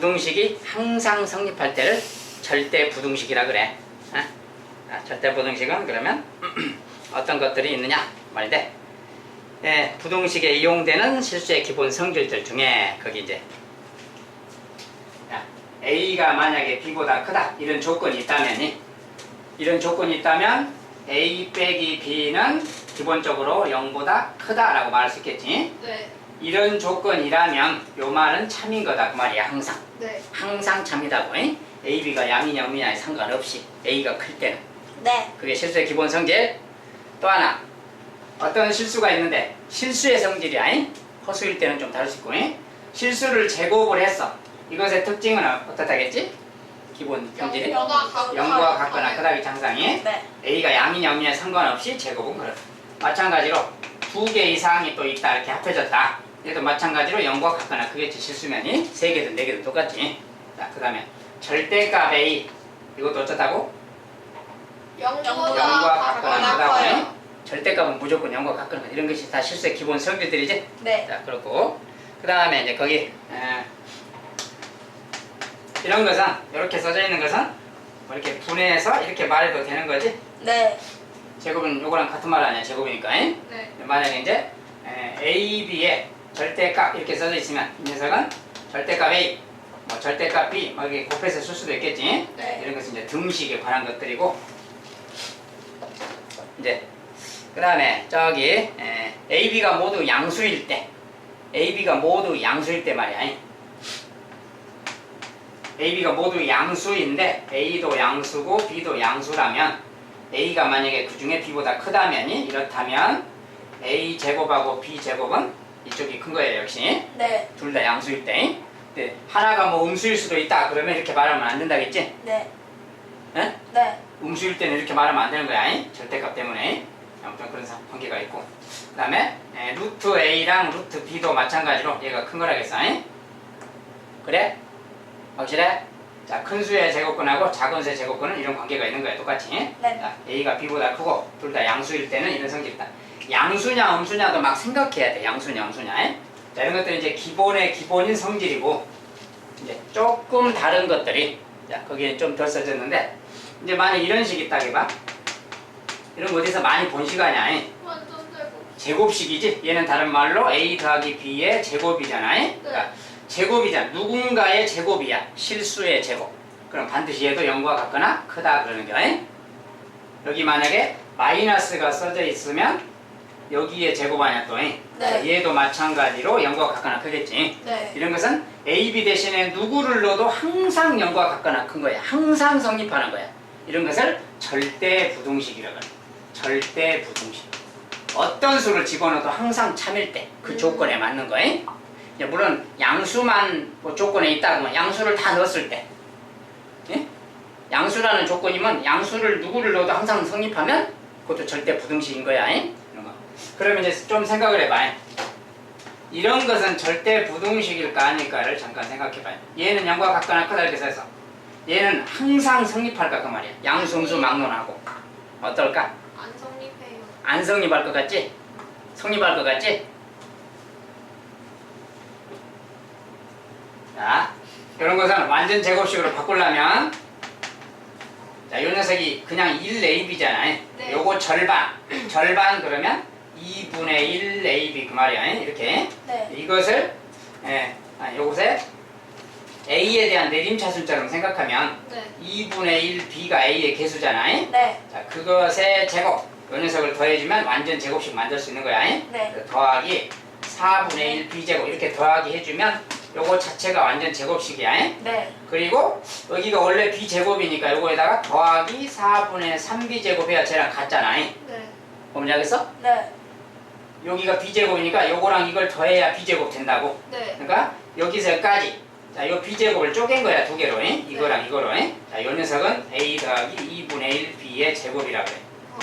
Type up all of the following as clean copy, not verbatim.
부등식이 항상 성립할 때를 절대 부등식이라 그래. 절대 부등식은 그러면 어떤 것들이 있느냐 말인데, 부등식에 이용되는 실수의 기본 성질들 중에 거기 이제 A가 만약에 B보다 크다 이런 조건이 있다면 A 빼기 B는 기본적으로 0보다 크다라고 말할 수 있겠지. 네. 이런 조건이라면 요 말은 참인 거다 그 말이야. 항상. 네. 항상 참이다고. A, B가 양이냐 음이냐에 상관없이 A가 클 때는. 네. 그게 실수의 기본 성질. 또 하나 어떤 실수가 있는데 실수의 성질이야. 허수일 때는 좀 다를 수 있고, 실수를 제곱을 했어. 이것의 특징은 어떻다겠지? 기본 성질이 0보다 같거나 크다기 장상이. 네. A가 양이냐 음이냐에 상관없이 제곱은 그렇다. 마찬가지로 두 개 이상이 또 있다 이렇게 합해졌다. 얘도 마찬가지로 0과 같거나 크겠지. 실수면이 3개든 4개든 똑같지. 자, 그 다음에 절대값 A 이것도 어쩌다고? 0과 같거나 크다고. 절대값은 무조건 0과 같거나 이런 것이 다 실수의 기본 성질들이지. 네. 자, 그렇고 그 다음에 이제 거기 이런 것은 이렇게 써져 있는 것은 뭐 이렇게 분해해서 이렇게 말해도 되는 거지. 네. 제곱은 요거랑 같은 말 아니야. 제곱이니까. 네. 만약에 이제 A, B에 절대값 이렇게 써져 있으면 이 녀석은 절대값 A, 뭐 절대값 B 뭐 이렇게 곱해서 쓸 수도 있겠지. 네. 이런 것은 이제 등식에 관한 것들이고, 이제 그 다음에 저기 A, B가 모두 양수일 때, 말이야. A, B가 모두 양수인데 A도 양수고 B도 양수라면 A가 만약에 그 중에 B보다 크다면이 이렇다면 A 제곱하고 B 제곱은 이쪽이 큰 거예요. 역시 네. 둘 다 양수일 때. 근데 하나가 뭐 음수일 수도 있다 그러면 이렇게 말하면 안 된다겠지? 네. 예? 네. 음수일 때는 이렇게 말하면 안 되는 거야. 절대값 때문에. 아무튼 그런 관계가 있고, 그 다음에 루트 A랑 루트 B도 마찬가지로 얘가 큰 거라겠어. 그래? 확실해? 자, 큰 수의 제곱근하고 작은 수의 제곱근은 이런 관계가 있는 거야. 똑같이. 네. 자, A가 B보다 크고 둘 다 양수일 때는 이런 성질이다. 양수냐 음수냐도 막 생각해야 돼. 양수냐 음수냐. 자, 이런 것들은 이제 기본인 성질이고, 이제 조금 다른 것들이, 자, 거기에 좀 덜 써졌는데, 이제 만약 이런 식이 있다 해봐. 이런 거 어디서 많이 본 시간이야. 완전 제곱. 제곱식이지. 얘는 다른 말로 A 더하기 B의 제곱이잖아. 그러니까 제곱이잖아. 누군가의 제곱이야. 실수의 제곱. 그럼 반드시 얘도 0과 같거나 크다 그러는 거야. 여기 만약에 마이너스가 써져 있으면 여기에 제곱 아니야 또. 네. 얘도 마찬가지로 0과 같거나 크겠지. 네. 이런 것은 A, B 대신에 누구를 넣어도 항상 0과 같거나 큰 거야. 항상 성립하는 거야. 이런 것을 절대 부등식이라고 해요. 절대 부등식. 어떤 수를 집어넣어도 항상 참일 때 그 조건에 맞는 거예요. 물론 양수만 뭐 조건에 있다 그러면 양수를 다 넣었을 때, 예? 양수라는 조건이면 양수를 누구를 넣어도 항상 성립하면 그것도 절대 부등식인 거야. 이런 거. 그러면 이제 좀 생각을 해봐. 이런 것은 절대 부등식일까 아닐까를 잠깐 생각해봐요. 얘는 0과 같거나 크다 이렇게 써서 얘는 항상 성립할까 그 말이야. 양수 음수 막론하고 어떨까? 안 성립해요. 안 성립할 것 같지? 성립할 것 같지? 자, 이런 것은 완전 제곱식으로 바꾸려면, 자, 요 녀석이 그냥 1AB잖아. 네. 요거 절반 그러면 2분의 1 AB 그 말이야. 이렇게. 네. 이것을 요것에 A에 대한 내림차순처럼 생각하면 네. 2분의 1 B가 A의 개수잖아. 네. 자, 그것의 제곱, 요 녀석을 더해주면 완전 제곱식 만들 수 있는 거야. 네. 더하기 4분의 1 B제곱 이렇게 더하기 해주면 요거 자체가 완전 제곱식이야. 네. 그리고 여기가 원래 B제곱이니까 요거에다가 더하기 4분의 3B제곱 해야 쟤랑 같잖아. 네. 뭔지 알겠어? 네. 여기가 B제곱이니까 요거랑 이걸 더해야 B제곱 된다고. 네. 그러니까 여기서 여기까지, 자, 요 B제곱을 쪼갠 거야, 두 개로. 이거랑 이거로. 자, 요 녀석은 A 더하기 2분의 1 B의 제곱이라고 해.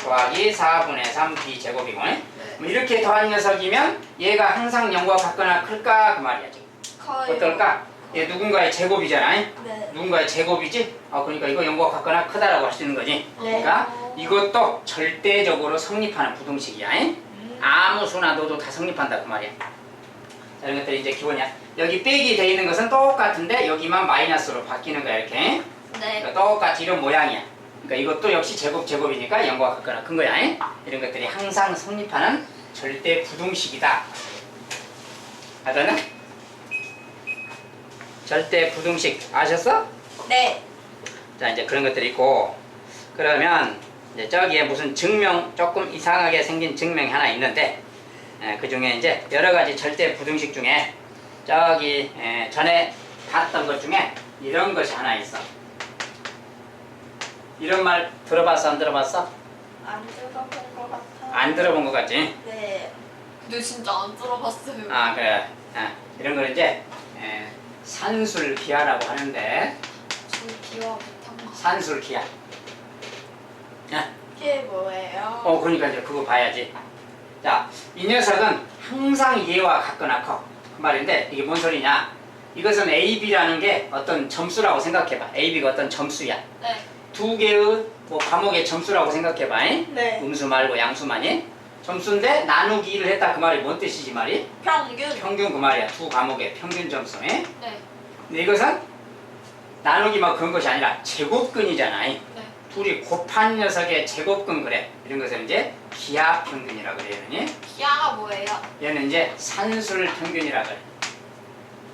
더하기 4분의 3 B제곱이고. 뭐 이렇게 더한 녀석이면 얘가 항상 0과 같거나 클까 그 말이야 지금. 커요. 어떨까? 얘 누군가의 제곱이잖아. 네. 누군가의 제곱이지? 그러니까 이거 0과 같거나 크다라고 할 수 있는 거지. 네. 그러니까 이것도 절대적으로 성립하는 부등식이야. 아무 수나 넣어도 다 성립한다 그 말이야. 자, 이런 것들이 이제 기본이야. 여기 빼기 돼 있는 것은 똑같은데 여기만 마이너스로 바뀌는 거야 이렇게. 네. 그러니까 똑같이 이런 모양이야. 그러니까 이것도 역시 제곱이니까 0과 같거나 큰 거야. 이런 것들이 항상 성립하는 절대 부등식이다. 알았나? 절대 부등식 아셨어? 네. 자, 이제 그런 것들이 있고, 그러면 이제 저기에 무슨 증명, 조금 이상하게 생긴 증명이 하나 있는데, 그 중에 이제 여러 가지 절대 부등식 중에 저기 전에 봤던 것 중에 이런 것이 하나 있어. 이런 말 들어봤어, 안 들어봤어? 안 들어본 것 같아요. 안 들어본 것 같지? 네. 근데 진짜 안 들어봤어요. 아, 그래. 이런 걸 이제 산술기하라고 하는데, 전 기억 못한 거. 산술기하. 이게 뭐예요? 그러니까 이제 그거 봐야지. 자, 이 녀석은 항상 얘와 같거나 커. 그 말인데, 이게 뭔 소리냐? 이것은 AB라는 게 어떤 점수라고 생각해봐. AB가 어떤 점수야. 네. 두 개의 뭐 과목의 점수라고 생각해봐. 네. 음수 말고 양수만이. 점수인데 나누기를 했다. 그 말이 뭔 뜻이지 말이? 평균. 평균 그 말이야. 두 과목의 평균 점수. 네. 근데 이것은 나누기 막 그런 것이 아니라 제곱근이잖아. 네. 둘이 곱한 녀석의 제곱근 그래. 이런 것을 이제 기하 평균이라고 그래. 얘는. 기하가 뭐예요? 얘는 이제 산술 평균이라고 그래.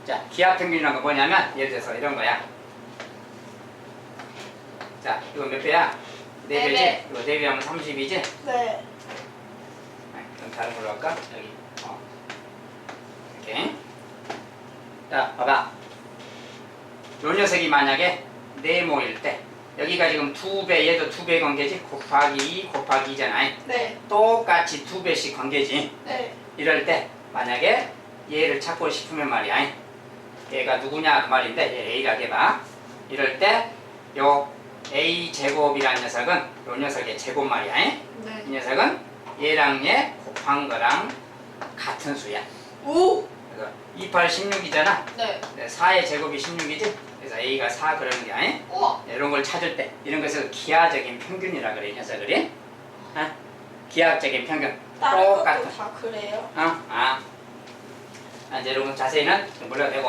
자, 기하 평균이라는 거 뭐냐면 예를 들어서 이런 거야. 자, 이거 몇 배야? 4배지? 네 이거 4배하면 30이지? 네. 그럼 다른 걸로 할까? 여기. 이렇게. 자, 봐봐. 요 녀석이 만약에 네모일 때 여기가 지금 2배, 얘도 2배 관계지? 곱하기 2 곱하기 2잖아. 네. 똑같이 2배씩 관계지. 네. 이럴 때 만약에 얘를 찾고 싶으면 말이야. 얘가 누구냐 그 말인데 얘 A라고 해봐. 이럴 때 요 A 제곱이라는 녀석은 요 녀석의 제곱 말이야. 이 네. 녀석은 얘랑 얘 곱한 거랑 같은 수야. 오. 그래서 28, 16이잖아. 네. 4의 제곱이 16이지? 그래서 A가 4 그러는 게 아니? 우와. 이런 걸 찾을 때 이런 것을 기하적인 평균이라 그래 이 녀석들이. 기하적인 평균. 다른 똑같은. 것도 다 그래요? 이제 여러분 자세히는 몰라도 되고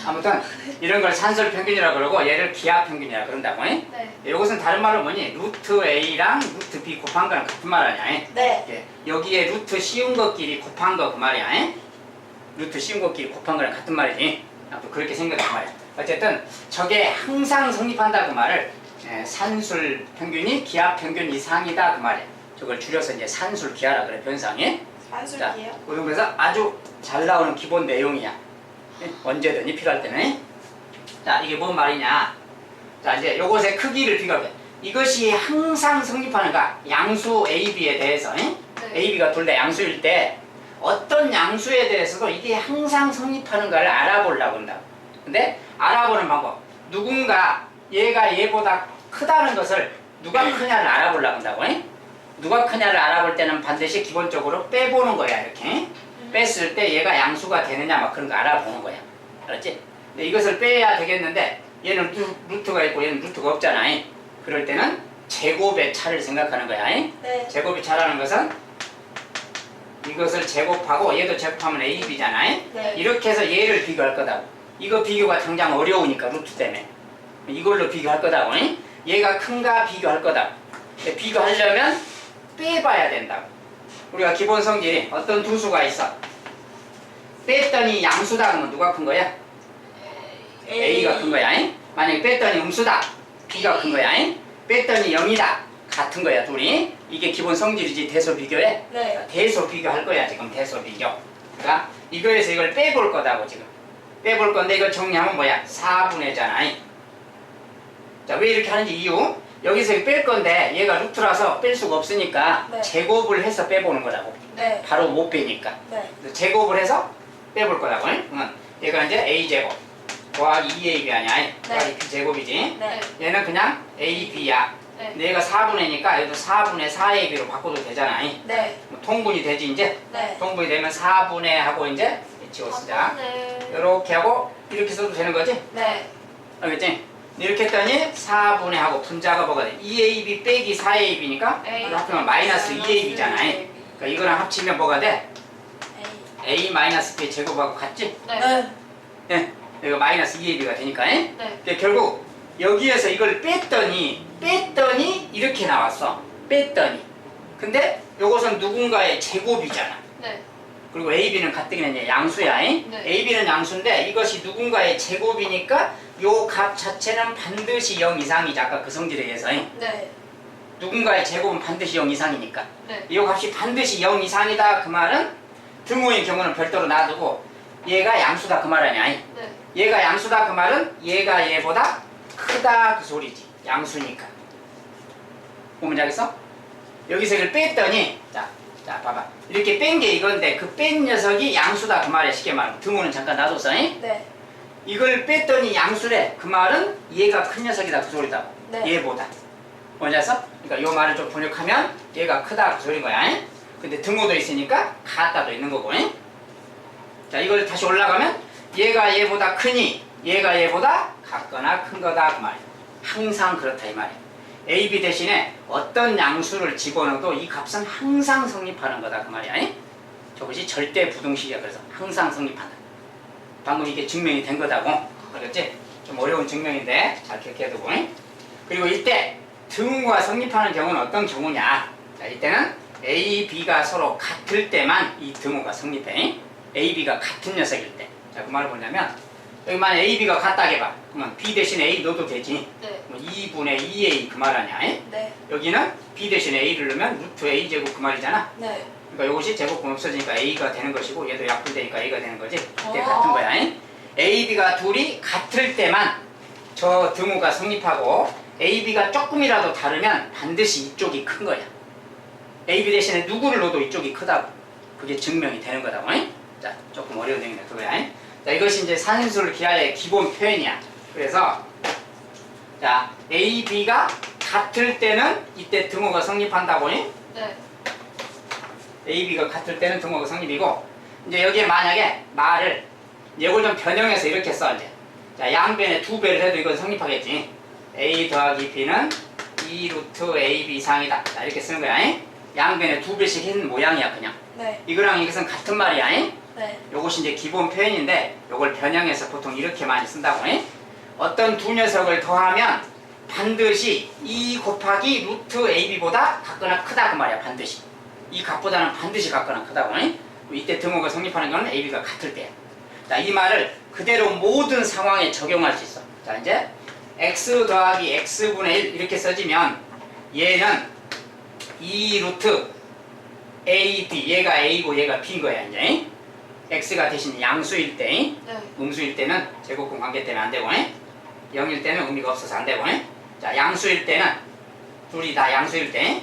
아무튼 이런 걸 산술 평균이라고 그러고 얘를 기하 평균이라고 그런다고. 네. 이것은 다른 말로 뭐니? 루트 A랑 루트 B 곱한 거랑 같은 말 아니야? 네. 여기에 루트 씌운 것끼리 곱한 거 그 말이야. 루트 씌운 것끼리 곱한 거랑 같은 말이지. 그렇게 생각한 말이야. 어쨌든 저게 항상 성립한다 그 말을 산술 평균이 기하 평균 이상이다 그 말이야. 저걸 줄여서 이제 산술 기하라 그래 변상이. 산술기요? 그래서 아주 잘 나오는 기본 내용이야. 언제든지 필요할 때는. 자, 이게 뭔 말이냐? 자, 이제 요것의 크기를 비교해. 이것이 항상 성립하는가? 양수 AB에 대해서. 네. AB가 둘 다 양수일 때 어떤 양수에 대해서도 이게 항상 성립하는가를 알아보려고 한다. 근데 알아보는 방법. 누군가 얘가 얘보다 크다는 것을 누가 크냐를 알아보려고 한다고. 누가 크냐를 알아볼 때는 반드시 기본적으로 빼보는 거야 이렇게. 뺐을 때 얘가 양수가 되느냐 막 그런 거 알아보는 거야. 알았지? 근데 이것을 빼야 되겠는데 얘는 루트가 있고 얘는 루트가 없잖아. 그럴 때는 제곱의 차를 생각하는 거야. 네. 제곱의 차라는 것은 이것을 제곱하고 얘도 제곱하면 AB잖아. 네. 이렇게 해서 얘를 비교할 거다고. 이거 비교가 당장 어려우니까 루트 때문에 이걸로 비교할 거다고. 얘가 큰가 비교할 거다고. 근데 비교하려면 빼봐야 된다고. 우리가 기본 성질이 어떤 두 수가 있어. 뺐더니 양수다 그러면 누가 큰 거야? A가 큰 거야. 만약에 뺐더니 음수다. B가 큰 거야. 뺐더니 0이다. 같은 거야 둘이. 이게 기본 성질이지. 대소 비교해. 네. 대소 비교할 거야 지금. 대소 비교. 그러니까 이거에서 이걸 빼볼 거다고 지금. 빼볼 건데 이걸 정리하면 뭐야? 4분의잖아. 자, 왜 이렇게 하는지 이유. 여기서 뺄 건데 얘가 루트라서 뺄 수가 없으니까 네. 제곱을 해서 빼보는 거라고. 네. 바로 못 빼니까. 네. 제곱을 해서 빼볼 거라고. 얘가 이제 A제곱 더하기 2AB 아니야. 더하기 B제곱이지. 네. 얘는 그냥 AB야. 네. 근데 얘가 4분의니까 얘도 4분의 4AB로 바꿔도 되잖아. 네. 통분이 되지 이제. 네. 통분이 되면 4분의 하고 이제 지워쓰자. 네. 이렇게 하고 이렇게 써도 되는 거지? 네. 알겠지? 이렇게 했더니 4분의 하고 분자가 뭐가 돼? 2AB 빼기 4AB니까 A. 합치면 마이너스 2AB잖아. 그러니까 이거랑 합치면 뭐가 돼? a-b 제곱하고 같지? 네. 예, 이거 마이너스 2ab가 되니까. 네. 그러니까 결국 여기에서 이걸 뺐더니 이렇게 나왔어. 뺐더니. 근데 요것은 누군가의 제곱이잖아. 네. 그리고 AB는 가뜩이나 이제 양수야. 네. AB는 양수인데 이것이 누군가의 제곱이니까 요 값 자체는 반드시 0 이상이지. 아까 그 성질에 의해서. 네. 누군가의 제곱은 반드시 0 이상이니까. 네. 이 값이 반드시 0 이상이다. 그 말은 등호인 경우는 별도로 놔두고 얘가 양수다. 그 말 아니야. 네. 얘가 양수다. 그 말은 얘가 얘보다 크다. 그 소리지. 양수니까. 보면 되겠어? 여기서 이걸 뺐더니 자 봐봐. 이렇게 뺀 게 이건데 그 뺀 녀석이 양수다. 그 말이야. 쉽게 말하면 등호는 잠깐 놔뒀어. 네. 이걸 뺐더니 양수래. 그 말은 얘가 큰 녀석이다. 그 소리다. 네. 얘보다. 뭐냐서? 그러니까 요 말을 좀 번역하면 얘가 크다. 그 소리인 거야. 근데 등호도 있으니까 같다도 있는 거고. 자, 이걸 다시 올라가면 얘가 얘보다 크니 얘가 얘보다 같거나 큰 거다. 그 말이야. 항상 그렇다. 이 말이야. AB 대신에 어떤 양수를 집어넣어도 이 값은 항상 성립하는 거다. 그 말이야. 저것이 절대 부등식이야. 그래서 항상 성립한다. 방금 이게 증명이 된 거다고. 알겠지? 좀 어려운 증명인데 잘 기억해두고. 그리고 이때 등호가 성립하는 경우는 어떤 경우냐. 자, 이때는 A, B가 서로 같을 때만 이 등호가 성립해. A, B가 같은 녀석일 때. 자, 그 말은 뭐냐면 여기 만약 A, B가 같다 해봐. 그러면 B 대신 A 넣어도 되지. 네. 2분의 2A 그 말 아니야. 네. 여기는 B 대신 A를 넣으면 루트 A 제곱 그 말이잖아. 네. 그러니까 이것이 제곱분 없어지니까 A가 되는 것이고 얘도 약분되니까 A가 되는 거지. 이때 어. 같은 거야. A, B가 둘이 같을 때만 저 등호가 성립하고 A, B가 조금이라도 다르면 반드시 이쪽이 큰 거야. A, B 대신에 누구를 넣어도 이쪽이 크다고. 그게 증명이 되는 거다고. 자, 조금 어려운 내용이다. 그거야. 자, 이것이 이제 산술 기하의 기본 표현이야. 그래서 자, A, B가 같을 때는 이때 등호가 성립한다고. 네. A, B가 같을 때는 등호가 성립이고 이제 여기에 만약에 말을 이걸 좀 변형해서 이렇게 써 이제. 자, 양변에 2배를 해도 이건 성립하겠지. A 더하기 B는 2 루트 AB 이상이다. 자, 이렇게 쓰는 거야. 양변에 2배씩 했는 모양이야 그냥. 네. 이거랑 이것은 같은 말이야. 네. 요것이 이제 기본 표현인데 요걸 변형해서 보통 이렇게 많이 쓴다고. 어떤 두 녀석을 더하면 반드시 2 곱하기 루트 AB보다 같거나 크다 그 말이야. 반드시. 이 값보다는 반드시 같거나 크다고. 이때 등호가 성립하는 건 AB가 같을 때야. 자, 이 말을 그대로 모든 상황에 적용할 수 있어. 자, 이제 x 더하기 x분의 1 이렇게 써지면 얘는 2 루트 AB 얘가 A고 얘가 B인 거야. 이제 x가 대신 양수일 때 네. 음수일 때는 제곱근 관계 때문에 안 되고 0일 때는 의미가 없어서 안 되고 자, 양수일 때는 둘이 다 양수일 때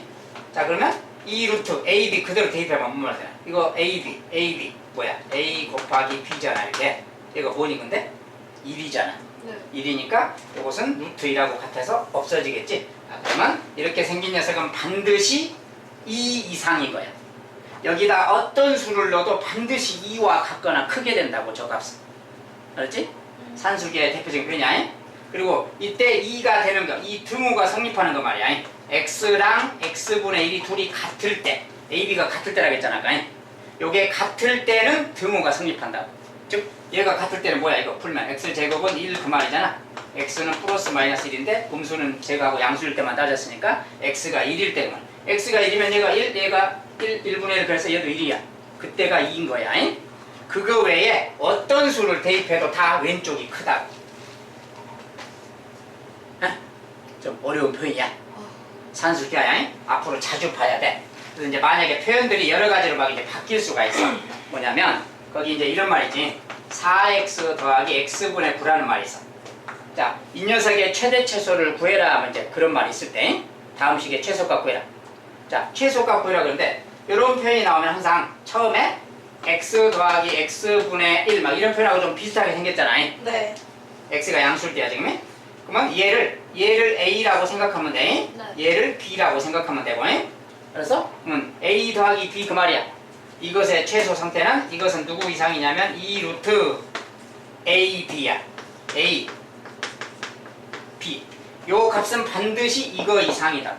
자, 그러면 2 루트 AB 그대로 대입해보면 뭐라 되나? 이거 AB 뭐야? A 곱하기 B잖아. 이렇게 이거 뭐니 근데? 1이잖아. 네. 1이니까 이것은 루트 2라고 같아서 없어지겠지. 자, 그러면 이렇게 생긴 녀석은 반드시 2 이상인 거야. 여기다 어떤 수를 넣어도 반드시 2와 같거나 크게 된다고 저 값은. 알았지? 산술기의 대표적인 표현이야. 그리고 이때 2가 되는 거, 이 등호가 성립하는 거 말이야. x랑 x분의 1이 둘이 같을 때, AB가 같을 때라고 했잖아. 아까. 요게 같을 때는 등호가 성립한다고. 즉 얘가 같을 때는 뭐야? 이거 풀면 x제곱은 1 그 말이잖아. x는 플러스 마이너스 1인데 음수는 제거하고 양수일 때만 따졌으니까 x가 1일 때만. x가 1이면 얘가 1, 얘가 1분의 1 그래서 얘도 1이야. 그때가 2인 거야. 그거 외에 어떤 수를 대입해도 다 왼쪽이 크다고. 좀 어려운 표현이야. 산술기야. 앞으로 자주 봐야 돼. 그래서 이제 만약에 표현들이 여러 가지로 막 이제 바뀔 수가 있어. 뭐냐면 거기 이제 이런 말이지. 4x 더하기 x분의 9라는 말이 있어. 자, 이 녀석의 최대 최소를 구해라 하면 이제 그런 말이 있을 때 다음 식의 최소값 구해라. 자, 최소값 구해라 그러는데 이런 표현이 나오면 항상 처음에 x 더하기 x분의 1 막 이런 표현하고 좀 비슷하게 생겼잖아. 네. x가 양수일 때야 지금. 그러면 얘를 A라고 생각하면 돼. 네. 얘를 B라고 생각하면 되고. 그래서 A 더하기 B 그 말이야. 이것의 최소 상태는 이것은 누구 이상이냐면 2 루트 AB야. A, B. 요 값은 반드시 이거 이상이다.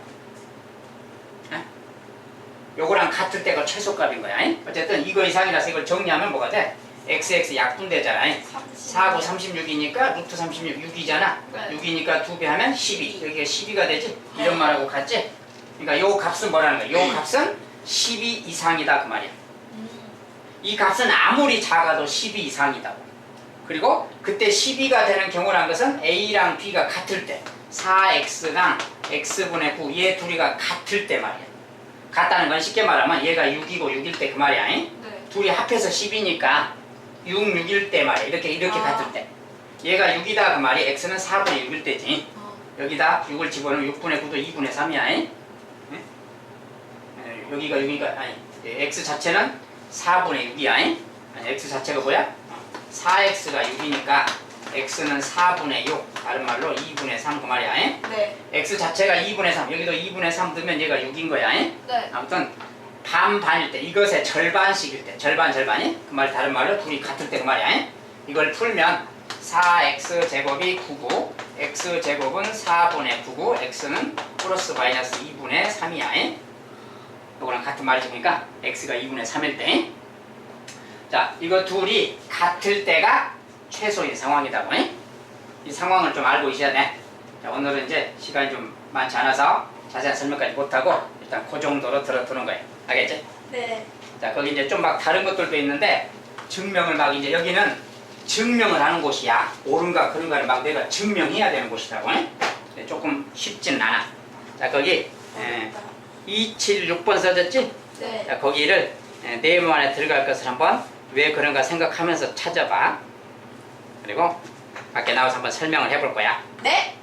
요거랑 같을 때가 최소값인 거야. 어쨌든 이거 이상이라서 이걸 정리하면 뭐가 돼? XX 약분되잖아. 4고 36이니까 루트 36 6이잖아. 네. 6이니까 2배 하면 12. 여기가 12가 되지? 이런 말하고 같지? 그러니까 요 값은 뭐라는 거야? 요 값은 12 이상이다 그 말이야. 이 값은 아무리 작아도 12 이상이다고. 그리고 그때 12가 되는 경우라는 것은 A랑 B가 같을 때 4X랑 X분의 9 얘 둘이가 같을 때 말이야. 같다는 건 쉽게 말하면 얘가 6이고 6일 때 그 말이야. 네. 둘이 합해서 10이니까 6, 6일 때 말이야. 이렇게 같을 때. 얘가 6이다 그 말이 X는 4분의 6일 때지. 여기다 6을 집어넣으면 6분의 9도 2분의 3이야. 여기가 6이니까 아니 X 자체는 4분의 6이야. 아니 X 자체가 뭐야? 4X가 6이니까 X는 4분의 6 다른 말로 2분의 3 그 말이야. 네. X 자체가 2분의 3 여기도 2분의 3 넣으면 얘가 6인 거야. 네. 아무튼 반반일 때 이것의 절반씩일 때 절반이 그 말 다른 말로 둘이 같을 때 그 말이야. 이걸 풀면 4x 제곱이 9고 x 제곱은 4분의 9고 x는 플러스 마이너스 2분의 3이야. 이거랑 같은 말이지. 그러니까 x가 2분의 3일 때. 자, 이거 둘이 같을 때가 최소인 상황이다고. 이 상황을 좀 알고 있어야 돼. 자, 오늘은 이제 시간이 좀 많지 않아서 자세한 설명까지 못하고 일단 그 정도로 들어두는 거예요. 알겠지? 네. 자, 거기 이제 좀 막 다른 것들도 있는데 증명을 막 이제 여기는 증명을 하는 곳이야. 옳은가 그른가를 막 내가 증명해야 되는 곳이라고. 조금 쉽진 않아. 자, 거기 276번 써졌지? 네. 자, 거기를 네모 안에 들어갈 것을 한번 왜 그런가 생각하면서 찾아봐. 그리고 밖에 나와서 한번 설명을 해볼 거야. 네.